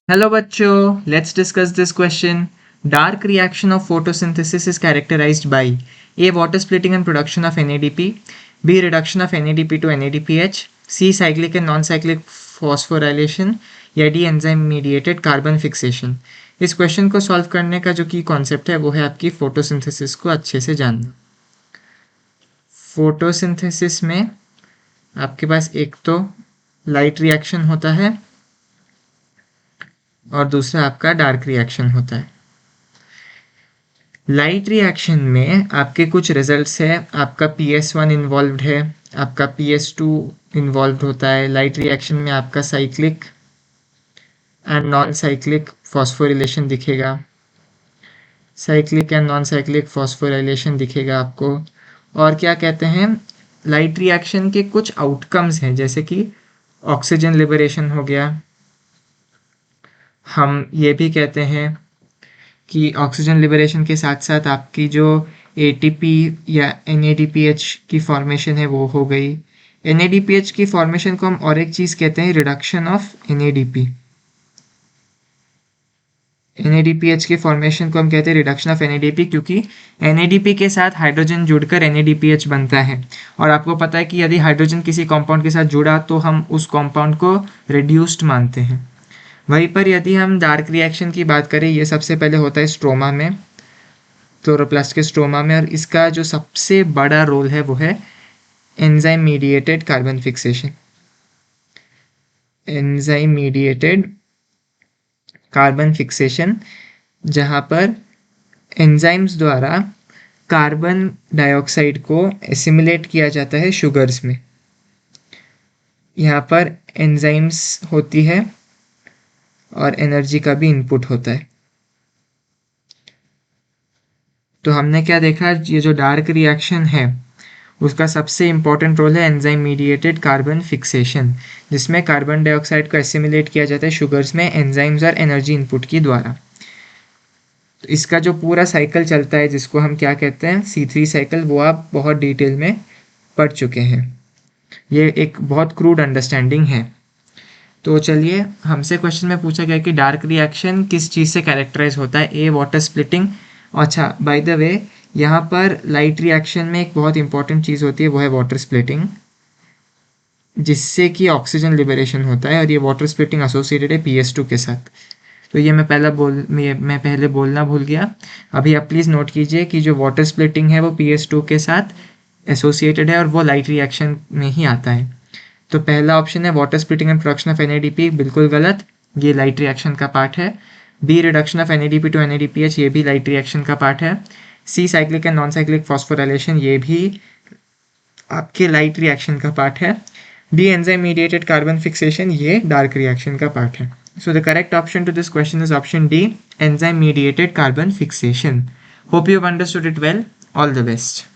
Hello bachcho, let's discuss this question. Dark reaction of photosynthesis is characterized by A. Water splitting and production of NADP, B. Reduction of NADP to NADPH, C. Cyclic and non-cyclic phosphorylation या D. enzyme mediated carbon fixation. इस question को solve करने का जो की concept है वो है आपकी फोटोसिंथेसिस को अच्छे से जानना। फोटोसिंथेसिस में आपके पास एक तो लाइट रिएक्शन होता है और दूसरा आपका डार्क रिएक्शन होता है। लाइट रिएक्शन में आपके कुछ रिजल्ट्स है, आपका PS1 इन्वॉल्व्ड है, आपका PS2 इन्वॉल्व्ड होता है। लाइट रिएक्शन में आपका cyclic and non cyclic phosphorylation दिखेगा, cyclic and non cyclic phosphorylation दिखेगा आपको। और क्या कहते हैं, लाइट रिएक्शन के कुछ आउटकम्स हैं जैसे कि ऑक्सीजन लिबरेशन हो गया। हम ये भी कहते हैं कि ऑक्सीजन लिबरेशन के साथ साथ आपकी जो ATP या NADPH की फॉर्मेशन है वो हो गई। NADPH की फॉर्मेशन को हम और एक चीज़ कहते हैं, रिडक्शन ऑफ NADP। NADPH की फॉर्मेशन को हम कहते हैं रिडक्शन ऑफ NADP, क्योंकि NADP के साथ हाइड्रोजन जुड़कर NADPH बनता है। और आपको पता है कि यदि हाइड्रोजन किसी कंपाउंड के साथ जुड़ा तो हम उस कंपाउंड को रिड्यूस्ड मानते हैं। वहीं पर यदि हम डार्क रिएक्शन की बात करें, ये सबसे पहले होता है स्ट्रोमा में, क्लोरोप्लास्ट के स्ट्रोमा में, और इसका जो सबसे बड़ा रोल है वो है enzyme mediated carbon fixation. Enzyme mediated carbon fixation, जहाँ पर एंजाइम्स द्वारा कार्बन डाइऑक्साइड को एसिमिलेट किया जाता है शुगर्स में। यहाँ पर एंजाइम्स होती है और एनर्जी का भी इनपुट होता है। तो हमने क्या देखा, ये जो डार्क रिएक्शन है उसका सबसे इम्पॉर्टेंट रोल है एंजाइम मीडिएटेड कार्बन फिक्सेशन, जिसमें कार्बन डाइऑक्साइड को एसिमिलेट किया जाता है शुगर्स में एंजाइम्स और एनर्जी इनपुट की द्वारा। तो इसका जो पूरा साइकिल चलता है जिसको हम क्या कहते हैं, C3 साइकिल, वो आप बहुत डिटेल में पढ़ चुके हैं। ये एक बहुत क्रूड अंडरस्टैंडिंग है। तो चलिए, हमसे क्वेश्चन में पूछा गया कि डार्क रिएक्शन किस चीज़ से कैरेक्टराइज होता है। A. Water splitting. अच्छा, बाय द वे, यहाँ पर लाइट रिएक्शन में एक बहुत इंपॉर्टेंट चीज़ होती है, वो है वाटर स्प्लिटिंग, जिससे कि ऑक्सीजन लिबरेशन होता है। और ये वाटर स्प्लिटिंग एसोसिएटेड है PS2 के साथ। तो ये मैं पहले बोलना भूल गया। अभी आप प्लीज़ नोट कीजिए कि जो वाटर स्प्लिटिंग है वो PS2 के साथ एसोसिएटेड है और वो लाइट रिएक्शन में ही आता है। तो पहला ऑप्शन है water splitting and production of NADP, बिल्कुल गलत, ये लाइट रिएक्शन का पार्ट है। B. Reduction of NADP to NADPH, ये भी लाइट रिएक्शन का पार्ट है। C. Cyclic and non cyclic phosphorylation, ये भी आपके लाइट रिएक्शन का पार्ट है। D. Enzyme mediated carbon fixation, ये डार्क रिएक्शन का पार्ट है। So the correct option to this question is option D, enzyme mediated carbon fixation. Hope you have understood it well. All the best.